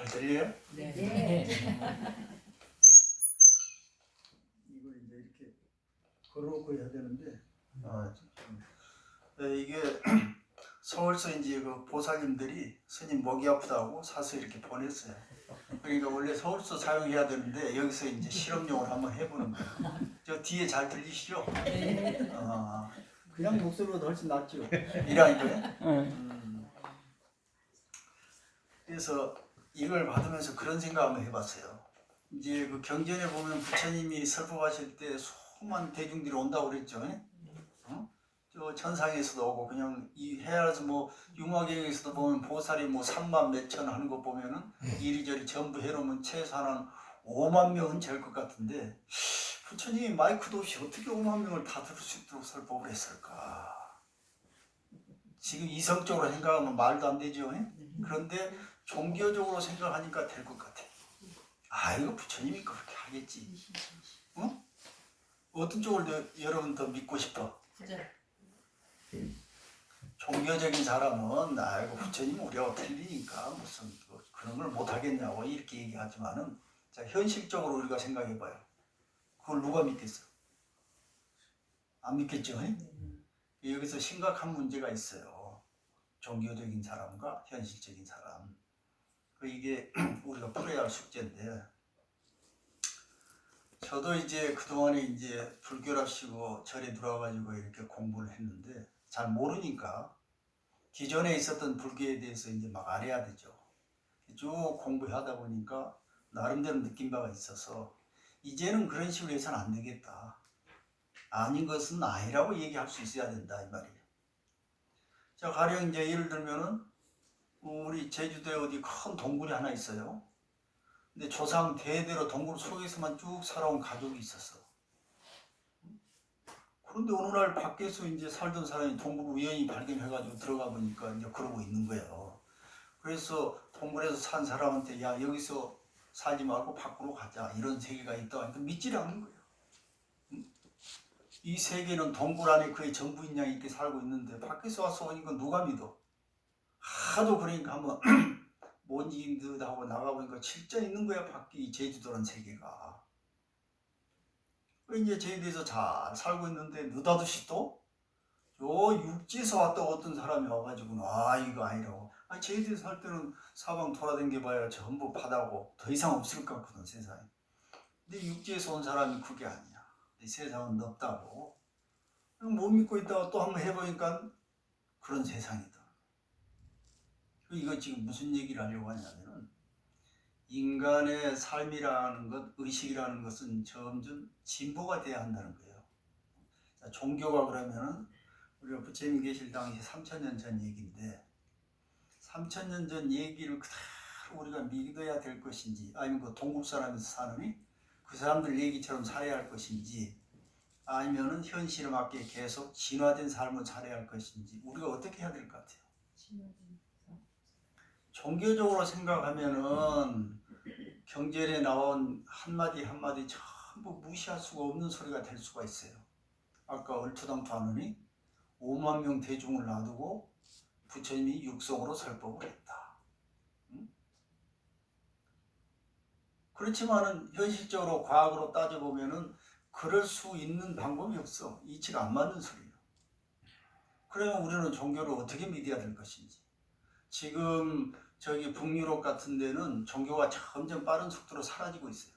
잘 들려요? 네. 이걸 이제 이렇게 걸어놓고 해야 되는데 이게 서울서 이제 그 보살님들이 스님 목이 아프다고 사서 이렇게 보냈어요. 그러니까 원래 서울서 사용해야 되는데 여기서 이제 실험용으로 한번 해보는 거예요. 저 뒤에 잘 들리시죠? 그냥 목소리보다 훨씬 낫죠? 이라니까요. 그래서 이걸 받으면서 그런 생각 한번 해봤어요. 이제 그 경전에 보면 부처님이 설법하실 때 수많은 대중들이 온다고 그랬죠. 저 천상에서도 오고 그냥 이 해야서 뭐 융화경에서도 보면 보살이 뭐 3만 몇천 하는 거 보면은 이리저리 전부 해놓으면 최소한 5만 명은 될 것 같은데 부처님이 마이크도 없이 어떻게 5만 명을 다 들을 수 있도록 설법을 했을까? 지금 이성적으로 생각하면 말도 안 되죠. 그런데 종교적으로 생각하니까 될 것 같아. 아, 이거 부처님이 그렇게 하겠지. 어? 어떤 쪽을 여러분 더 믿고 싶어? 종교적인 사람은 아이고 부처님 우리하고 틀리니까 무슨 그런 걸 못 하겠냐고 이렇게 얘기하지만은 자, 현실적으로 우리가 생각해봐요. 그걸 누가 믿겠어? 안 믿겠죠? 여기서 심각한 문제가 있어요. 종교적인 사람과 현실적인 사람. 이게 우리가 풀어야 할 숙제인데, 저도 이제 그동안에 이제 불교랍시고 절에 들어와가지고 이렇게 공부를 했는데 잘 모르니까 기존에 있었던 불교에 대해서 이제 막 알아야 되죠. 쭉 공부하다 보니까 나름대로 느낀 바가 있어서 이제는 그런 식으로 해서는 안 되겠다. 아닌 것은 아니라고 얘기할 수 있어야 된다 이 말이에요. 자, 가령 이제 예를 들면은 우리 제주도에 어디 큰 동굴이 하나 있어요. 근데 조상 대대로 동굴 속에서만 쭉 살아온 가족이 있었어. 그런데 어느 날 밖에서 이제 살던 사람이 동굴을 우연히 발견해가지고 들어가 보니까 이제 그러고 있는 거예요. 그래서 동굴에서 산 사람한테 야 여기서 살지 말고 밖으로 가자 이런 세계가 있다 하니까 믿지를 않는 거예요. 이 세계는 동굴 안에 거의 전부인 양이 이렇게 살고 있는데 밖에서 와서 오니까 누가 믿어? 하도 그러니까 한번 뭔 일인 듯 하고 나가보니까 진짜 있는 거야 밖에 이 제주도라는 세계가. 이제 제주도에서 잘 살고 있는데 느닷없이 또 요 육지에서 왔다 어떤 사람이 와가지고 아 이거 아니라고. 아니 제주도에 살 때는 사방 돌아다녀봐야 전부 바다고 더 이상 없을 것 같거든 세상에. 근데 육지에서 온 사람이 그게 아니야. 이 세상은 넓다고. 못 믿고 있다가 또 한번 해보니까 그런 세상이다. 이거 지금 무슨 얘기를 하려고 하냐면은 인간의 삶이라는 것, 의식이라는 것은 점점 진보가 돼야 한다는 거예요. 자, 종교가 그러면은 우리가 부처님 계실 당시 3000년 전 얘기인데 3000년 전 얘기를 그대로 우리가 믿어야 될 것인지 아니면 그 동굴 사람에서 사느니 그 사람들 얘기처럼 살아야 할 것인지 아니면은 현실에 맞게 계속 진화된 삶을 살아야 할 것인지 우리가 어떻게 해야 될 것 같아요? 종교적으로 생각하면은 경전에 나온 한마디 한마디 전부 무시할 수가 없는 소리가 될 수가 있어요. 아까 얼토당토하느니 5만 명 대중을 놔두고 부처님이 육성으로 설법을 했다. 그렇지만은 현실적으로 과학으로 따져보면은 그럴 수 있는 방법이 없어. 이치가 안 맞는 소리예요. 그러면 우리는 종교를 어떻게 믿어야 될 것인지. 지금 저기 북유럽 같은 데는 종교가 점점 빠른 속도로 사라지고 있어요.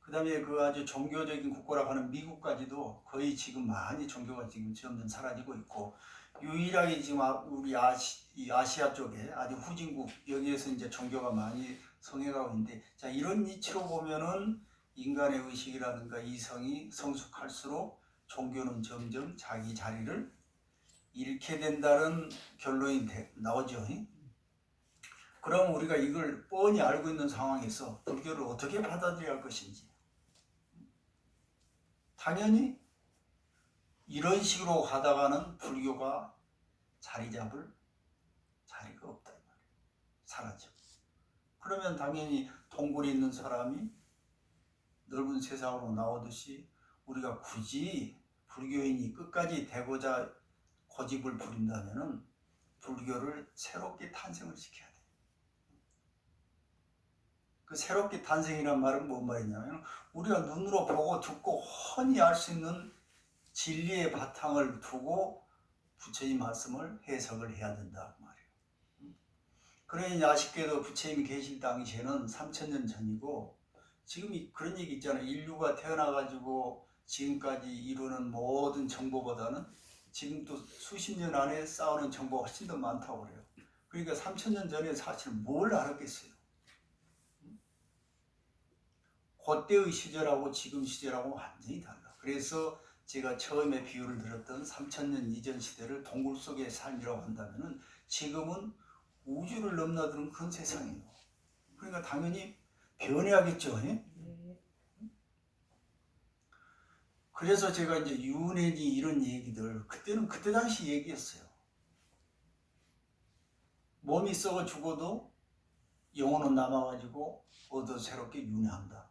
그 다음에 그 아주 종교적인 국가라고 하는 미국까지도 거의 지금 많이 종교가 지금 점점 사라지고 있고 유일하게 지금 우리 아시아 쪽에 아주 후진국 여기에서 이제 종교가 많이 성행하고 있는데 자 이런 이치로 보면은 인간의 의식이라든가 이성이 성숙할수록 종교는 점점 자기 자리를 잃게 된다는 결론이 나오죠. 그럼 우리가 이걸 뻔히 알고 있는 상황에서 불교를 어떻게 받아들여야 할 것인지 당연히 이런 식으로 가다가는 불교가 자리 잡을 자리가 없다 이 말이에요. 사라져. 그러면 당연히 동굴에 있는 사람이 넓은 세상으로 나오듯이 우리가 굳이 불교인이 끝까지 되고자 고집을 부린다면은 불교를 새롭게 탄생을 시켜야 돼. 그 새롭게 탄생이란 말은 뭔 말이냐면 우리가 눈으로 보고 듣고 훤히 알 수 있는 진리의 바탕을 두고 부처님 말씀을 해석을 해야 된다 그 말이에요. 그러니 아쉽게도 부처님이 계실 당시에는 3000년 전이고 지금 그런 얘기 있잖아요. 인류가 태어나가지고 지금까지 이루는 모든 정보보다는 지금도 수십 년 안에 쌓아놓은 정보가 훨씬 더 많다고 그래요. 그러니까 3000년 전에 사실 뭘 알았겠어요. 그때의 시절하고 지금 시절하고 완전히 달라. 그래서 제가 처음에 비유를 들었던 3000년 이전 시대를 동굴 속의 삶이라고 한다면 지금은 우주를 넘나드는 그런 세상이에요. 그러니까 당연히 변해야겠죠. 예? 그래서 제가 이제 유네니 이런 얘기들 그때는 그때 당시 얘기였어요. 몸이 썩어 죽어도 영혼은 남아가지고 얻어 새롭게 윤회한다.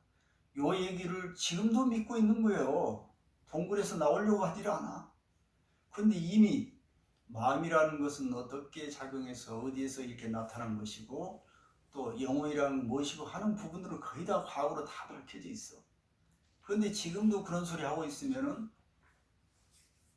요 얘기를 지금도 믿고 있는 거예요. 동굴에서 나오려고 하질 않아. 그런데 이미 마음이라는 것은 어떻게 작용해서 어디에서 이렇게 나타난 것이고 또 영혼이라는 무엇이고 하는 부분들은 거의 다 과거로 다 밝혀져 있어. 그런데 지금도 그런 소리 하고 있으면은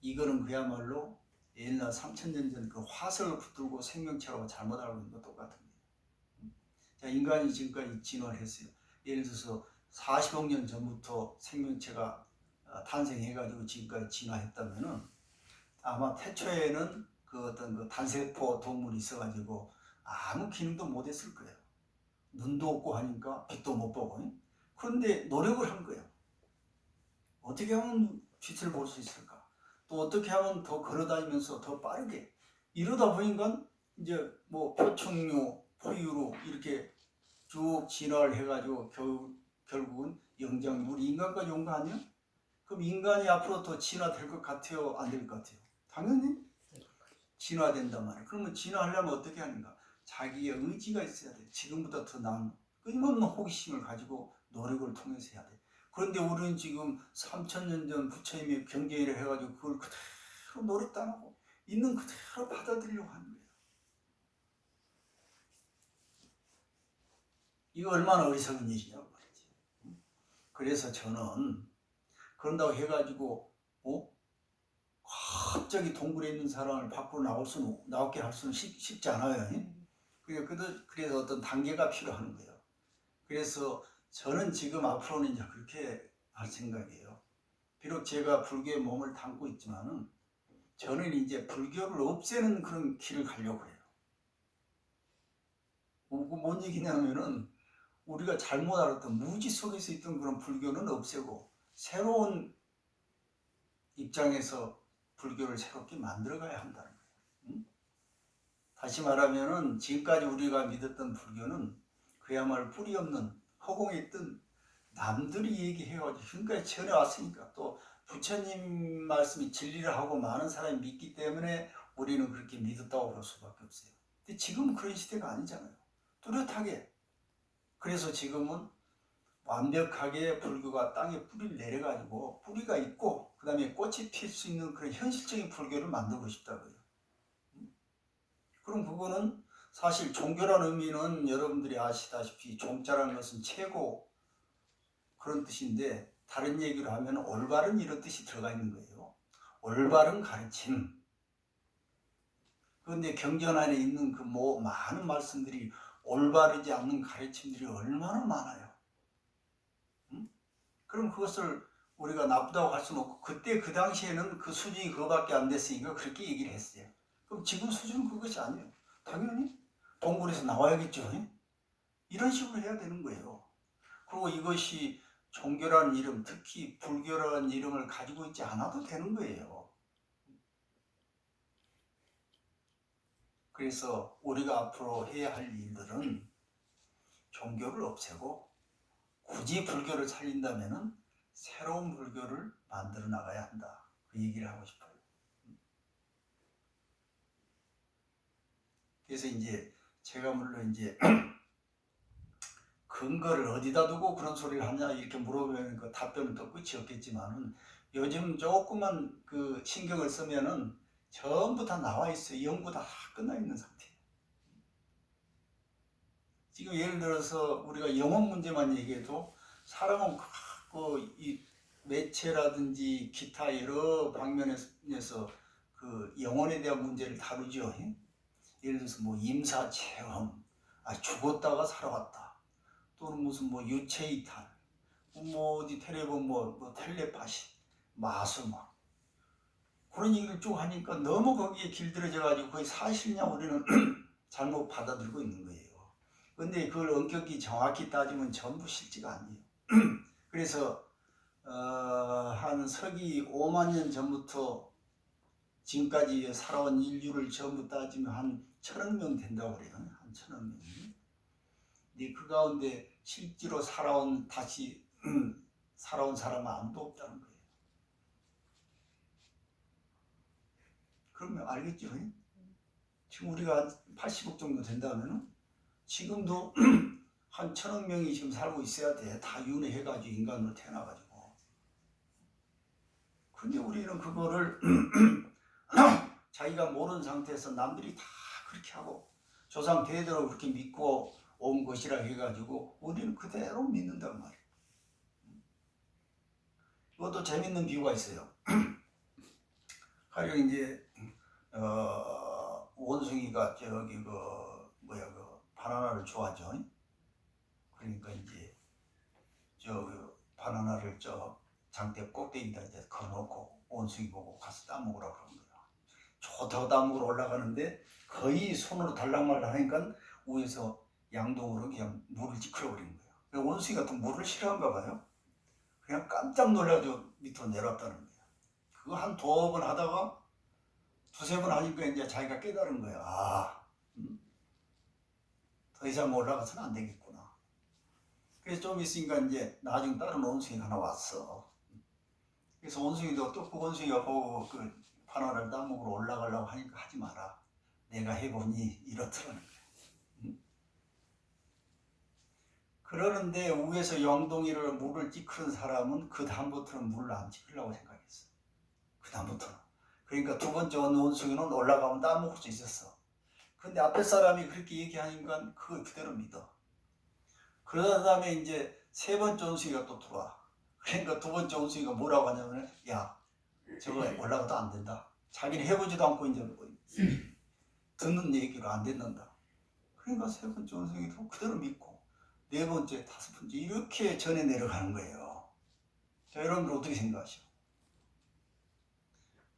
이거는 그야말로 옛날 3000년 전 그 화석을 붙들고 생명체라고 잘못 알고 있는 거 똑같은 거예요. 자, 인간이 지금까지 진화를 했어요. 예를 들어서 40억 년 전부터 생명체가 탄생해가지고 지금까지 진화했다면은 아마 태초에는 그 어떤 그 단세포 동물이 있어가지고 아무 기능도 못했을 거예요. 눈도 없고 하니까 빛도 못 보고. 그런데 노력을 한 거예요. 어떻게 하면 빛을 볼 수 있을까? 또 어떻게 하면 더 걸어다니면서 더 빠르게 이러다 보니까 이제 뭐 표충류, 포유류 이렇게 쭉 진화를 해가지고 결국은 영장류 우리 인간까지 온 거 아니야? 그럼 인간이 앞으로 더 진화될 것 같아요? 안 될 것 같아요? 당연히 진화된단 말이에요. 그러면 진화하려면 어떻게 하는가? 자기의 의지가 있어야 돼. 지금보다 더 나은 끊임없는 호기심을 가지고 노력을 통해서 해야 돼. 그런데 우리는 지금 3000년 전 부처님이 경계를 해가지고 그걸 그대로 노릇 안 하고 있는 그대로 받아들이려고 하는 거예요. 이거 얼마나 어리석은 일이냐고 말이지. 그래서 저는 그런다고 해가지고 갑자기 동굴에 있는 사람을 밖으로 나오게 할 수는 쉽지 않아요. 그래서 어떤 단계가 필요한 거예요. 그래서 저는 지금 앞으로는 이제 그렇게 할 생각이에요. 비록 제가 불교에 몸을 담고 있지만은 저는 이제 불교를 없애는 그런 길을 가려고 해요. 뭔 얘기냐면은 우리가 잘못 알았던 무지 속에서 있던 그런 불교는 없애고 새로운 입장에서 불교를 새롭게 만들어가야 한다는 거예요. 다시 말하면은 지금까지 우리가 믿었던 불교는 그야말로 뿌리 없는 허공에 있던 남들이 얘기해가지고 지금까지 전해왔으니까 또 부처님 말씀이 진리를 하고 많은 사람이 믿기 때문에 우리는 그렇게 믿었다고 볼 수밖에 없어요. 근데 지금은 그런 시대가 아니잖아요. 뚜렷하게. 그래서 지금은 완벽하게 불교가 땅에 뿌리를 내려가지고 뿌리가 있고 그 다음에 꽃이 필 수 있는 그런 현실적인 불교를 만들고 싶다고요. 그럼 그거는 사실 종교라는 의미는 여러분들이 아시다시피 종자라는 것은 최고 그런 뜻인데 다른 얘기를 하면 올바른 이런 뜻이 들어가 있는 거예요. 올바른 가르침. 그런데 경전 안에 있는 그 많은 말씀들이 올바르지 않는 가르침들이 얼마나 많아요. 그럼 그것을 우리가 나쁘다고 할 수는 없고 그때 그 당시에는 그 수준이 그거밖에 안 됐으니까 그렇게 얘기를 했어요. 그럼 지금 수준은 그것이 아니에요. 당연히 동굴에서 나와야겠죠. 이런 식으로 해야 되는 거예요. 그리고 이것이 종교라는 이름, 특히 불교라는 이름을 가지고 있지 않아도 되는 거예요. 그래서 우리가 앞으로 해야 할 일들은 종교를 없애고 굳이 불교를 살린다면 새로운 불교를 만들어 나가야 한다. 그 얘기를 하고 싶어요. 그래서 이제 제가 물론 이제 근거를 어디다 두고 그런 소리를 하냐 이렇게 물어보면 그 답변은 또 끝이 없겠지만은 요즘 조금만 그 신경을 쓰면은 전부 다 나와 있어요. 연구 다 끝나 있는 상태예요. 지금 예를 들어서 우리가 영혼 문제만 얘기해도 사람은 이 매체라든지 기타 여러 방면에서 그 영혼에 대한 문제를 다루죠. 예를 들어서 뭐 임사체험, 죽었다가 살아왔다, 또는 무슨 뭐 유체이탈, 뭐 어디 텔레본 뭐 텔레파시, 마술막 그런 얘기를 쭉 하니까 너무 거기에 길들여져 가지고 그게 사실이냐 우리는 잘못 받아들이고 있는 거예요. 근데 그걸 엄격히 정확히 따지면 전부 실제가 아니에요. 그래서 한 서기 5만 년 전부터 지금까지 살아온 인류를 전부 따지면 한 1,000억 명 된다고 그래요. 한 1,000억 명. 근데 그 가운데 실제로 다시 살아온 사람은 아무도 없다는 거예요. 그러면 알겠죠? 지금 우리가 80억 정도 된다면은 지금도 한 1,000억 명이 지금 살고 있어야 돼. 다 윤회해가지고 인간으로 태어나가지고. 근데 우리는 그거를 자기가 모르는 상태에서 남들이 다 그렇게 하고 조상 대대로 그렇게 믿고 온 것이라 해가지고 우리는 그대로 믿는단 말이에요. 이것도 재밌는 비유가 있어요. 가령 이제 원숭이가 저기 그 바나나를 좋아하죠. 그러니까 이제 바나나를 장대 꼭대기에다 이제 걸어놓고 원숭이 보고 가서 따먹으라고 그러는 거야. 좋다고 따먹으러 올라가는데 거의 손으로 달랑말랑 하니까 위에서 양동으로 그냥 물을 찌크려 버리는 거야. 원숭이가 또 물을 싫어한가 봐요. 그냥 깜짝 놀라가지고 밑으로 내려왔다는 거야. 그거 한 2번 하다가 2-3번 하니까 이제 자기가 깨달은 거야. 더 이상 올라가서는 안 되겠구나. 그래서 좀 있으니까 이제 나중에 다른 원숭이가 하나 왔어. 그래서 원숭이도 또 그 원숭이가 보고 그 바나나를 따먹으러 올라가려고 하니까 하지 마라. 내가 해보니 이렇더라는 거야. 그러는데 위에서 영동이를 물을 찌크는 사람은 그 다음부터는 물을 안 찌크려고 생각했어. 그 다음부터는. 그러니까 2번째 원숭이는 올라가면 따먹을 수 있었어. 근데 앞에 사람이 그렇게 얘기하니까 그걸 그대로 믿어. 그러다 다음에 이제 3번째 원숭이가 또 들어와. 그러니까 2번째 원숭이가 뭐라고 하냐면, 야, 저거 올라가도 안 된다. 자기는 해보지도 않고 이제 듣는 얘기로 안 듣는다. 그러니까 3번째 원숭이도 그대로 믿고 4번째, 5번째 이렇게 전에 내려가는 거예요. 자, 여러분들 어떻게 생각하시오?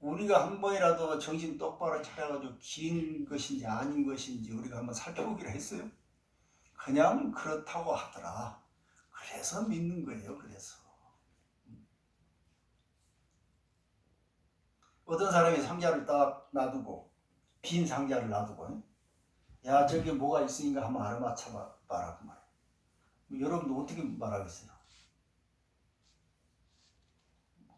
우리가 한 번이라도 정신 똑바로 차려가지고 긴 것인지 아닌 것인지 우리가 한번 살펴보기로 했어요? 그냥 그렇다고 하더라. 그래서 믿는 거예요. 그래서 어떤 사람이 상자를 딱 놔두고 빈 상자를 놔두고 야 저기 뭐가 있으니까 한번 알아맞혀 봐라 그 말이에요. 여러분도 어떻게 말하겠어요?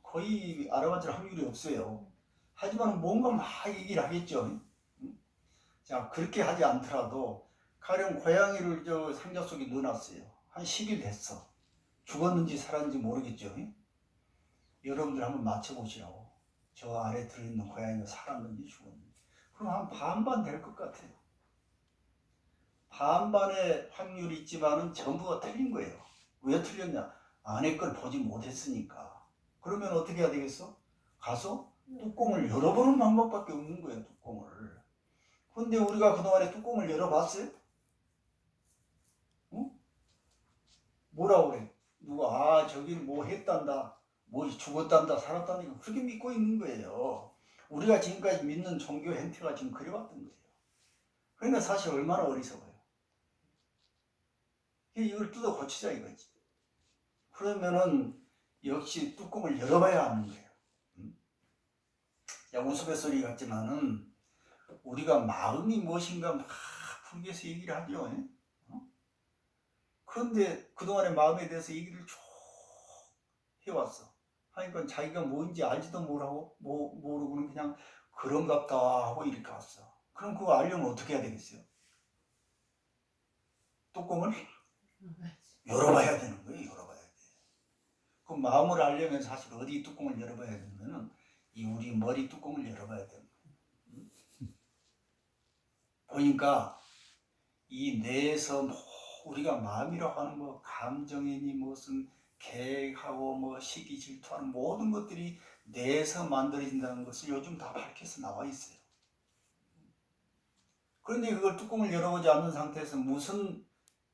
거의 알아맞힐 확률이 없어요. 하지만 뭔가 막 얘기를 하겠죠. 자 그렇게 하지 않더라도 가령 고양이를 상자 속에 넣어놨어요. 한 10일 됐어. 죽었는지 살았는지 모르겠죠. 여러분들 한번 맞춰보시라고. 저 안에 들어있는 고양이가 살았는지 죽었는지. 그럼 한 반반 될 것 같아요. 반반의 확률이 있지만은 전부가 틀린 거예요. 왜 틀렸냐? 안에 걸 보지 못했으니까. 그러면 어떻게 해야 되겠어? 가서 뚜껑을 열어보는 방법밖에 없는 거예요. 뚜껑을. 근데 우리가 그동안에 뚜껑을 열어봤어요? 응? 뭐라고 그래? 누가 저기는 뭐 했단다, 뭐 죽었단다, 살았다니까 그렇게 믿고 있는 거예요. 우리가 지금까지 믿는 종교 행태가 지금 그래왔던 거예요. 그러니까 사실 얼마나 어리석어요. 이걸 뜯어 고치자 이거지. 그러면은 역시 뚜껑을 열어봐야 하는 거예요. 우스갯소리 같지만은 우리가 마음이 무엇인가 막 불교에서 얘기를 하죠. 그런데 그동안의 마음에 대해서 얘기를 쭉 해왔어. 하니까 자기가 뭔지 알지도 모르고는 그냥 그런갑다 하고 이렇게 왔어. 그럼 그거 알려면 어떻게 해야 되겠어요? 뚜껑을 열어봐야 되는 거예요. 열어봐야 돼. 그 마음을 알려면 사실 어디 뚜껑을 열어봐야 되냐면은 이 우리 머리 뚜껑을 열어봐야 되는 거예요. 보니까 이 뇌에서 우리가 마음이라고 하는 뭐 감정이니 무슨 계획하고 뭐 시기 질투하는 모든 것들이 뇌에서 만들어진다는 것을 요즘 다 밝혀서 나와 있어요. 그런데 그걸 뚜껑을 열어보지 않는 상태에서 무슨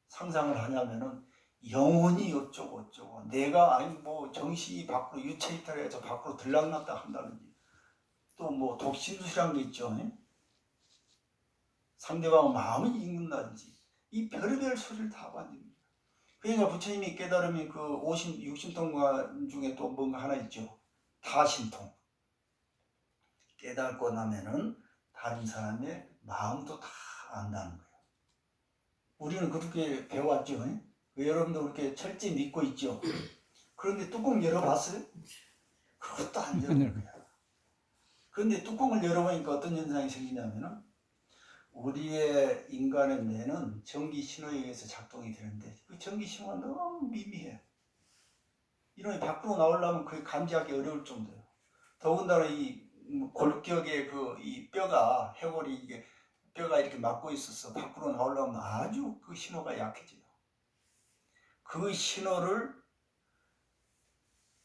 상상을 하냐면은 영혼이 어쩌고 어쩌고 내가 아니 뭐 정신이 밖으로 유체 이탈해서 밖으로 들락났다 한다든지 또 뭐 독심술이란 게 있죠. 상대방 마음을 읽는다든지 이 별의별 소리를 다 만듭니다. 그러니까 부처님이 깨달으면 그 60통관 중에 또 뭔가 하나 있죠. 다신통. 깨닫고 나면은 다른 사람의 마음도 다 안다는 거예요. 우리는 그렇게 배워왔죠. 여러분도 그렇게 철저히 믿고 있죠. 그런데 뚜껑 열어봤어요? 그것도 안 열는 거야. 그런데 뚜껑을 열어보니까 어떤 현상이 생기냐면은 우리의 인간의 뇌는 전기 신호에 의해서 작동이 되는데 그 전기 신호가 너무 미미해. 이놈이 밖으로 나오려면 그게 감지하기 어려울 정도예요. 더군다나 이 골격의 이 뼈가 해골이 이게 뼈가 이렇게 막고 있어서 밖으로 나오려면 아주 그 신호가 약해져요. 그 신호를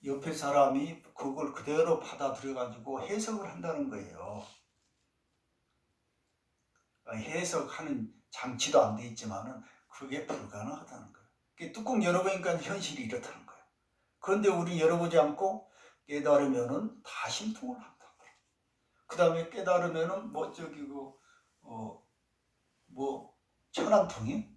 옆에 사람이 그걸 그대로 받아들여 가지고 해석을 한다는 거예요. 해석하는 장치도 안 돼 있지만은 그게 불가능하다는 거예요. 뚜껑 열어보니까 현실이 이렇다는 거예요. 그런데 우리 열어보지 않고 깨달으면은 다 심통을 한다. 그 다음에 깨달으면은 천안통이?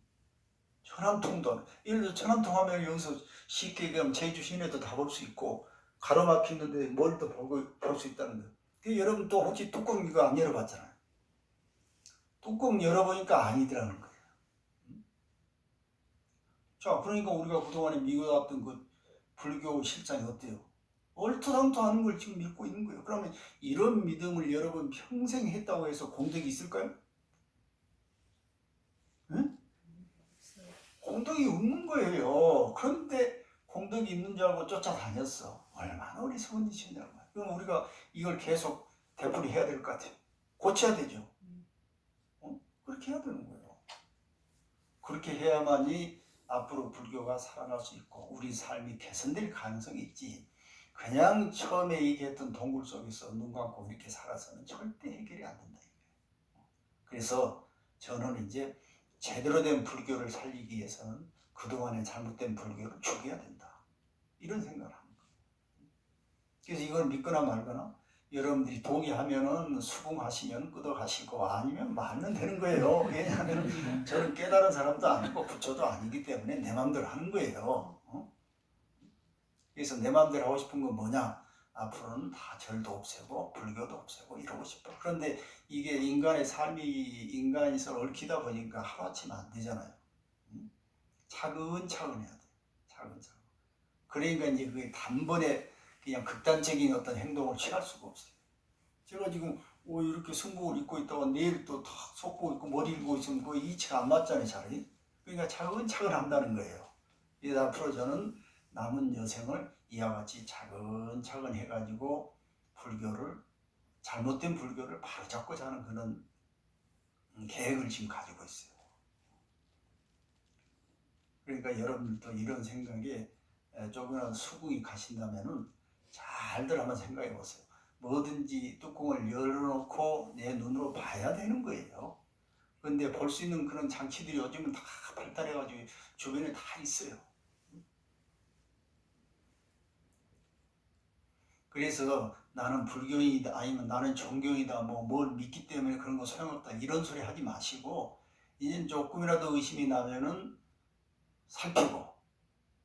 천안통도 예를 들어 천안통 하면 여기서 쉽게 그냥 제주 시내도 다 볼 수 있고 가로막히는데 멀리도 볼 수 있다는 거예요. 여러분 또 혹시 뚜껑 이거 안 열어봤잖아요. 뚜껑 열어보니까 아니더라는 거예요. 자, 그러니까 우리가 그동안에 믿어왔던 그 불교 실상이 어때요? 얼토당토하는 걸 지금 믿고 있는 거예요. 그러면 이런 믿음을 여러분 평생 했다고 해서 공덕이 있을까요? 응? 공덕이 없는 거예요. 그런데 공덕이 있는 줄 알고 쫓아다녔어. 얼마나 어리석은 짓이냐고. 그럼 우리가 이걸 계속 되풀이해야 될 것 같아요. 고쳐야 되죠. 그렇게 해야 되는 거예요. 그렇게 해야만이 앞으로 불교가 살아날 수 있고 우리 삶이 개선될 가능성이 있지. 그냥 처음에 얘기했던 동굴 속에서 눈 감고 이렇게 살아서는 절대 해결이 안 된다. 그래서 저는 이제 제대로 된 불교를 살리기 위해서는 그동안의 잘못된 불교를 죽여야 된다. 이런 생각을 합니다. 그래서 이걸 믿거나 말거나 여러분들이 동의하면은 수긍하시면 끄덕하시고 아니면 말면 되는 거예요. 왜냐하면 저는 깨달은 사람도 아니고 부처도 아니기 때문에 내 마음대로 하는 거예요. 그래서 내 마음대로 하고 싶은 건 뭐냐? 앞으로는 다 절도 없애고 불교도 없애고 이러고 싶어. 그런데 이게 인간의 삶이 인간에서 얽히다 보니까 하루아침에 안 되잖아요. 차근차근 해야 돼. 차근차근. 그러니까 이제 그게 단번에 그냥 극단적인 어떤 행동을 취할 수가 없어요. 제가 지금 이렇게 승복을 입고 있다가 내일 또 탁 속복 입고 머리 입고 있으면 그 이치가 안 맞잖아요, 잘. 그러니까 차근차근 한다는 거예요. 그래서 앞으로 저는 남은 여생을 이와 같이 차근차근 해가지고 잘못된 불교를 바로잡고자 하는 그런 계획을 지금 가지고 있어요. 그러니까 여러분들도 이런 생각에 조금이라도 수긍이 가신다면은 잘들 한번 생각해 보세요. 뭐든지 뚜껑을 열어놓고 내 눈으로 봐야 되는 거예요. 그런데 볼 수 있는 그런 장치들이 요즘은 다 발달해가지고 주변에 다 있어요. 그래서 나는 불교인이다 아니면 나는 종교이다 뭘 믿기 때문에 그런 거 소용없다 이런 소리 하지 마시고 이제 조금이라도 의심이 나면은 살피고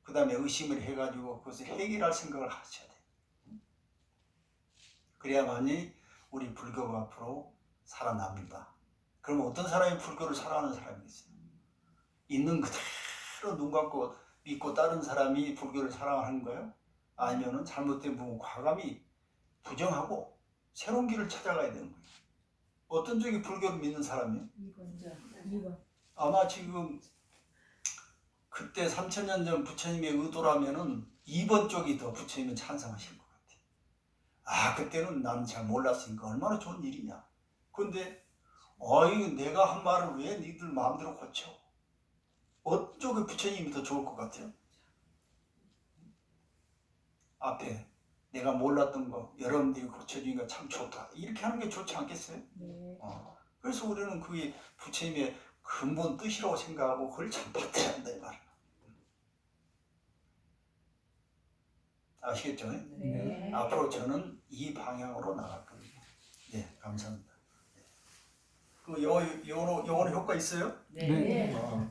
그 다음에 의심을 해가지고 그것을 해결할 생각을 하셔야 돼요. 그래야만이 우리 불교가 앞으로 살아납니다. 그러면 어떤 사람이 불교를 사랑하는 사람이 있어요? 있는 그대로 눈 감고 믿고 다른 사람이 불교를 사랑하는 거예요? 아니면은 잘못된 부분 과감히 부정하고 새로운 길을 찾아가야 되는 거예요. 어떤 쪽이 불교를 믿는 사람이에요? 2번. 아마 지금 그때 3000년 전 부처님의 의도라면은 2번 쪽이 더 부처님은 찬성하실 것 같아요. 그때는 나는 잘 몰랐으니까 얼마나 좋은 일이냐. 근데 내가 한 말을 왜 니들 마음대로 고쳐? 어쪽에 부처님이 더 좋을 것 같아요? 앞에 내가 몰랐던 거 여러분들이 고쳐주니까 참 좋다 이렇게 하는 게 좋지 않겠어요? 네. 그래서 우리는 그게 부처님의 근본 뜻이라고 생각하고 그걸 참 받아야 한다 이 말이에요. 아시겠죠? 네. 앞으로 저는 이 방향으로 나갈 겁니다. 예, 감사합니다. 그 요거는 효과 있어요? 네. 어,